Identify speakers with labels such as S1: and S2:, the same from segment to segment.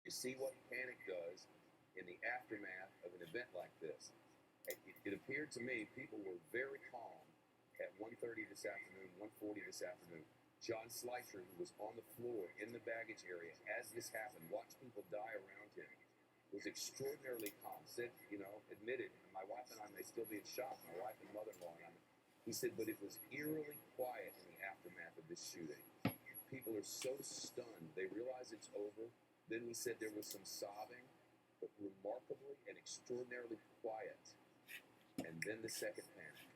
S1: You see what panic does in the aftermath of an event like this. It appeared to me people were very calm at 1:30 this afternoon, 1:40 this afternoon. John Slicer, who was on the floor in the baggage area as this happened, watched people die around him, was extraordinarily calm. Said, admitted, my wife and I may still be in shock, my wife and mother-in-law and I. He said, but it was eerily quiet in the aftermath of this shooting. People are so stunned. They realize it's over. Then he said there was some sobbing, but remarkably and extraordinarily quiet. And then the second panic.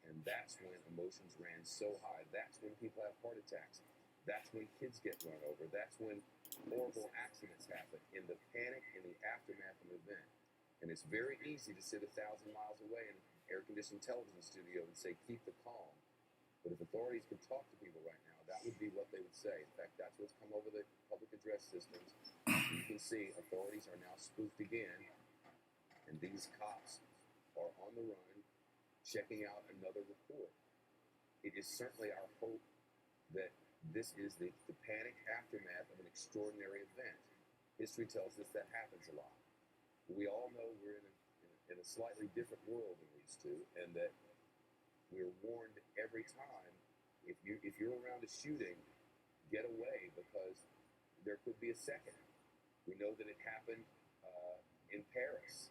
S1: And that's when emotions ran so high. That's when people have heart attacks. That's when kids get run over. That's when horrible accidents happen, in the panic, in the aftermath of an event. And it's very easy to sit 1,000 miles away in an air-conditioned television studio and say, keep the calm. But if authorities could talk to people right now, that would be what they would say. In fact, that's what's come over the public address systems. You can see authorities are now spooked again, and these cops are on the run, checking out another report. It is certainly our hope that this is the panic aftermath of an extraordinary event. History tells us that happens a lot. We all know we're in a slightly different world than these two, and that we're warned every time, if you're around a shooting, get away, because there could be a second. We know that it happened in Paris.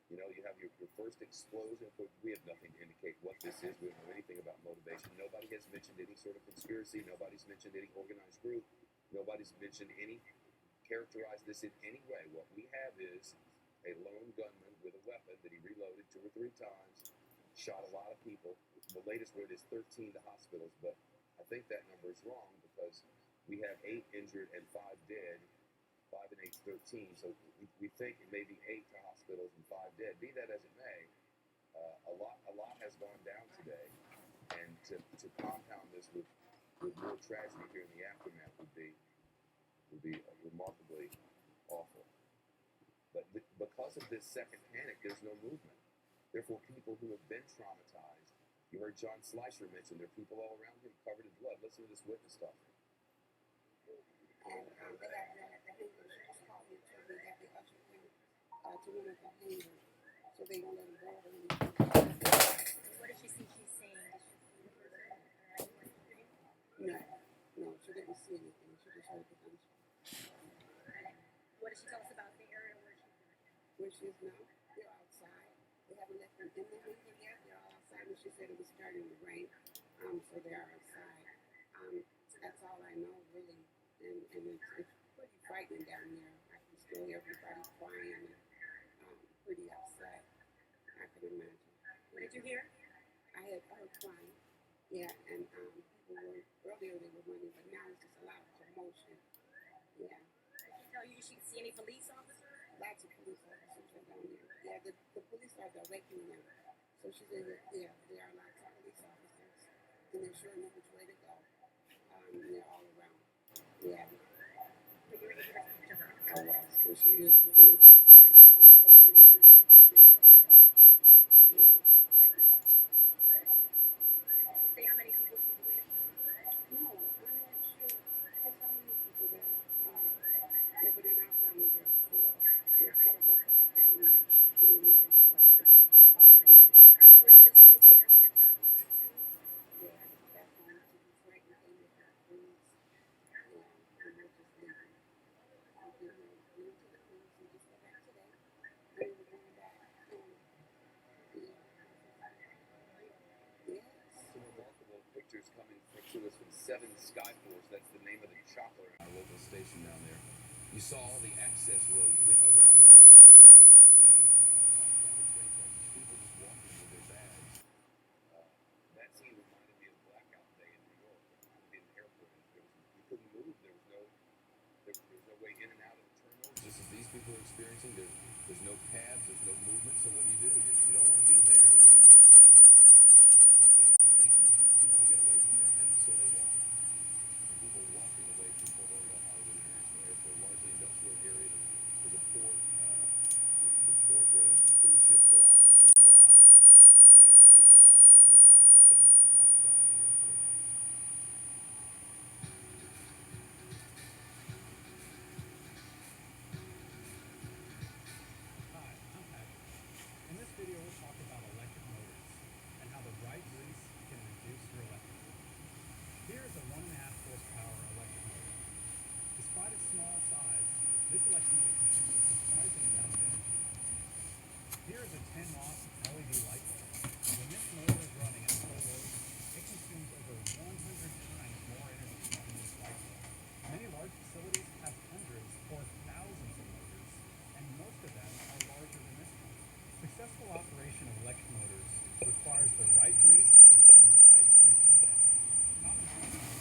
S1: You have your first explosion. We have nothing to indicate what this is. We don't know anything about motivation. Nobody has mentioned any sort of conspiracy. Nobody's mentioned any organized group. Nobody's mentioned characterized this in any way. What we have is a lone gunman with a weapon that he reloaded 2 or 3 times, shot a lot of people. The latest word is 13 to hospitals, but I think that number is wrong, because we have 8 injured and 5 dead. 5 and 8 is 13, so we think it may be 8 to hospitals and 5 dead. Be that as it may, a lot has gone down today, and to compound this with more tragedy here in the aftermath would be remarkably awful. But because of this second panic, there's no movement. Therefore, people who have been traumatized, you heard John Slicer mention, there are people all around him covered in blood. Listen to this witness talking.
S2: And they have one at the hangar. She just called me and told me that they ushered him to one at the hangar, so they don't let him go over anything.
S3: What did she see? She's saying,
S2: No, she didn't see anything. She just heard the gunshot.
S3: what did she tell us about the area where she's at?
S2: Where she is now, they're outside. They haven't let them in the hangar yet. They're all outside, and she said it was starting to rain, so they are outside. That's all I know, really. And it's pretty frightening down there. I can still hear everybody crying and pretty upset. I can imagine.
S3: What did you hear?
S2: I heard crying. Yeah, and people were, earlier they were running, but now it's just a lot of commotion. Yeah.
S3: Did she tell you she could see any police officers?
S2: Lots of police officers are down there. Yeah, the police are directing them. So she said that, yeah, there are lots of police officers, and they're sure know which way to go. They're all around. Yeah.
S3: But you were able to speak to her.
S2: I was. And she is doing, she's fine. She didn't hold her anything. She was very upset. Yeah, it's frightening. It's frightening.
S3: Did you say how many people she's with?
S2: No, I'm not sure. Just how many people there are. Yeah, but they're not family there before. There are 4 of us that are down there. And then there's like 6 of us up here now.
S3: And you were just coming to the airport traveling to?
S2: Yeah, back home to Detroit and came with our friends. Yeah, and we're just leaving. We've been here, went to the cruise and just got back today. And we're going back. Yeah. Yes.
S1: Some remarkable pictures coming to us from 7 Skyforce. That's the name of the chopper in our local station down there. You saw all the access roads around the water and then leading off by the train tracks. People just walking with their bags. That scene reminded me of Blackout Day in New York. In the airport, you couldn't move. There was no way in and out of the terminals. Just as these people are experiencing, there's no cabs, there's no movement. So what do? You don't want to be there where you've just seen something unthinkable. You want to get away from there, and so they walk. And people walking away from Fort Lauderdale Hollywood International Airport, largely industrial area. There's a port, the port where the cruise ships go out from Broward is near, and these are live pictures outside the airport.
S4: 10-watt LED light bulb. When this motor is running at full load, it consumes over 100 times more energy than this light bulb. Many large facilities have hundreds or thousands of motors, and most of them are larger than this one. Successful operation of electric motors requires the right grease and the right greasing depth. Common greasing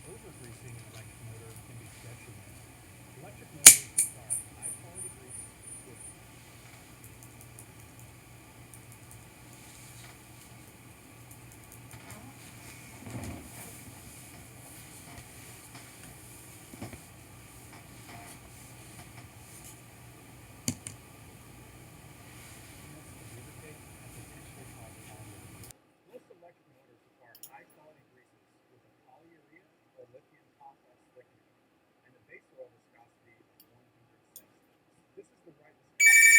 S4: overgreasing an electric motor can be detrimental. Electric motors require high-quality grease with most electric motors require high-quality greases with a polyurea or lithium complex thickening and a base oil viscosity of 100 cents. This is the right viscosity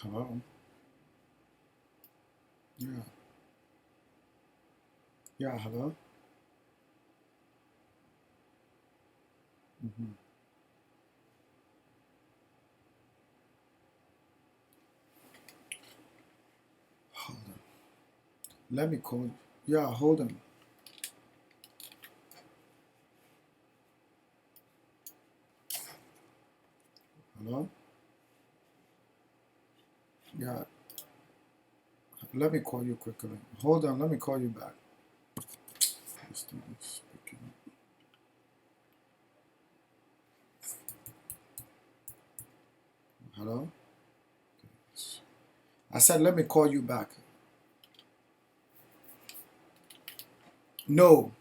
S5: Hello. Yeah. Yeah. Hello. Mm-hmm. Hold on. Let me call. Yeah. Hold on. Hello. Yeah. Let me call you quickly. Hold on. Let me call you back. This thing is picking up. Hello. I said let me call you back. No.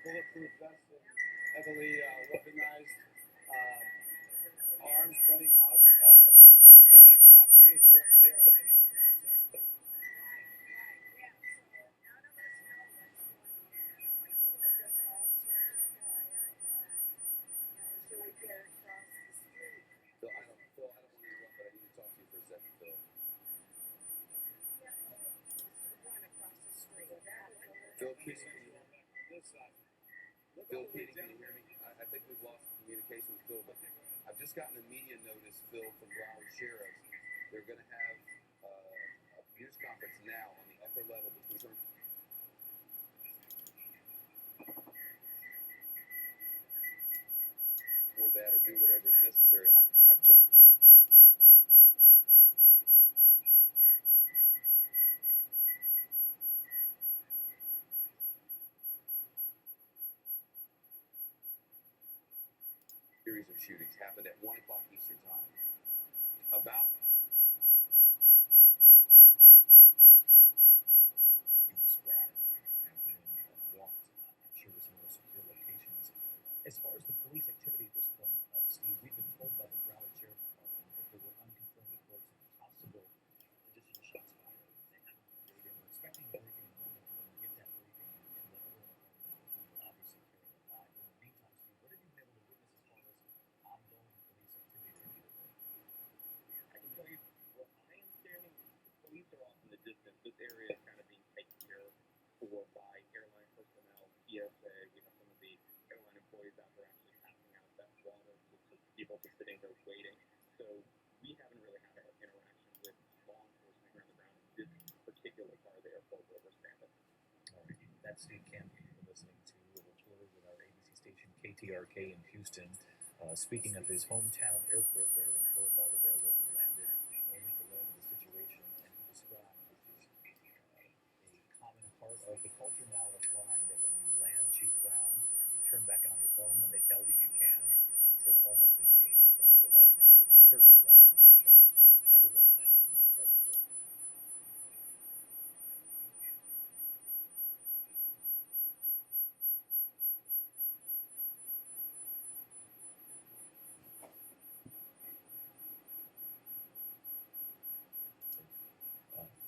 S4: bulletproof vest and heavily weaponized arms running out. Nobody would talk to me. They are in a no-nonsense mood.
S1: Phil, I don't want to interrupt, but I need to talk to you for a second, Phil. Phil Keating, can you hear me? I think we've lost communication with Phil, but I've just gotten a media notice, Phil, from Broward Sheriffs. They're going to have a news conference now on the upper level between. Or that, or do whatever is necessary. I've just. series of shootings happened at 1 o'clock Eastern Time. About
S4: that you described and being walked, I'm sure, to some of those secure locations. As far as the police activity at this point, Steve, we've been told by the Broward Sheriff's Department that there were unconfirmed reports of possible additional shots fired. They haven't weighed in. We're expecting a briefing in a moment. When we get that briefing, we should let everyone know. We will obviously carry that live. In the meantime, Steve, what have you been able to witness as far as ongoing police activity there?
S6: I can tell you where I am standing, the police are off in the distance. This area is kind of being taken care for by airline personnel, PSA. We have some of the airline employees out there actually passing out that water to people just sitting there waiting. So we haven't really had an interaction with law enforcement here on the ground in this particular part of the airport where we're standing.
S4: All right. That's Steve Camp. You're listening to a reporter with our ABC station KTRK in Houston, speaking of his hometown airport there in Fort Lauderdale, where he landed only to learn of the situation and he described, which is a common part of the culture now of flying, that when you land, Chief Brown, you turn back on your phone when they tell you you can. And he said almost immediately the phones were lighting up with certainly loved ones, which everyone landing on that flight today.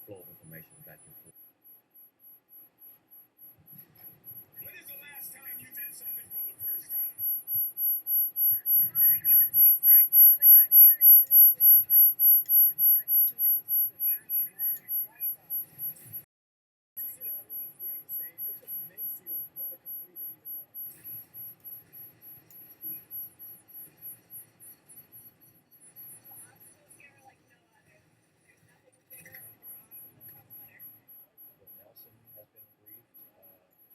S4: Flow of information back and forth.
S7: When is the last time you did something for the first time?
S3: God, I knew what to expect, and then I got here, and it's not like nothing else. It's a journey, man. It's a lifestyle.
S7: To see that everyone's doing the same, it just makes you want to complete it even more.
S3: The obstacles here are like no other. There's nothing bigger or more awesome than tough mudder.
S4: Bill Nelson has been briefed,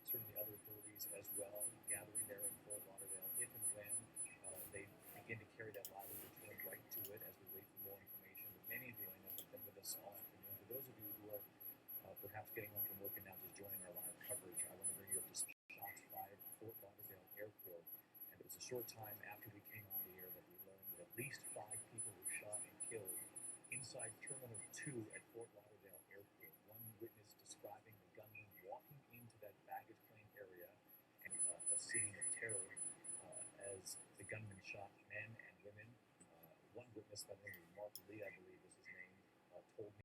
S4: certainly other authorities as well, gathering there in Fort Lauderdale. If and when they begin to carry that live, we'll return right to it as we wait for more information. But many of you, I know, have been with us all afternoon. For those of you who are perhaps getting home from work and now just joining our live coverage, I want to bring you up to some shots fired at Fort Lauderdale Airport. And it was a short time after we came on the air that we learned that at least 5 people were shot and killed inside Terminal 2 at Fort Lauderdale Airport. One witness describing the gunman walking into that baggage claim area and a scene of terror as the gunman shot men and women. One witness by the name of Mark Lee, I believe was his name, told me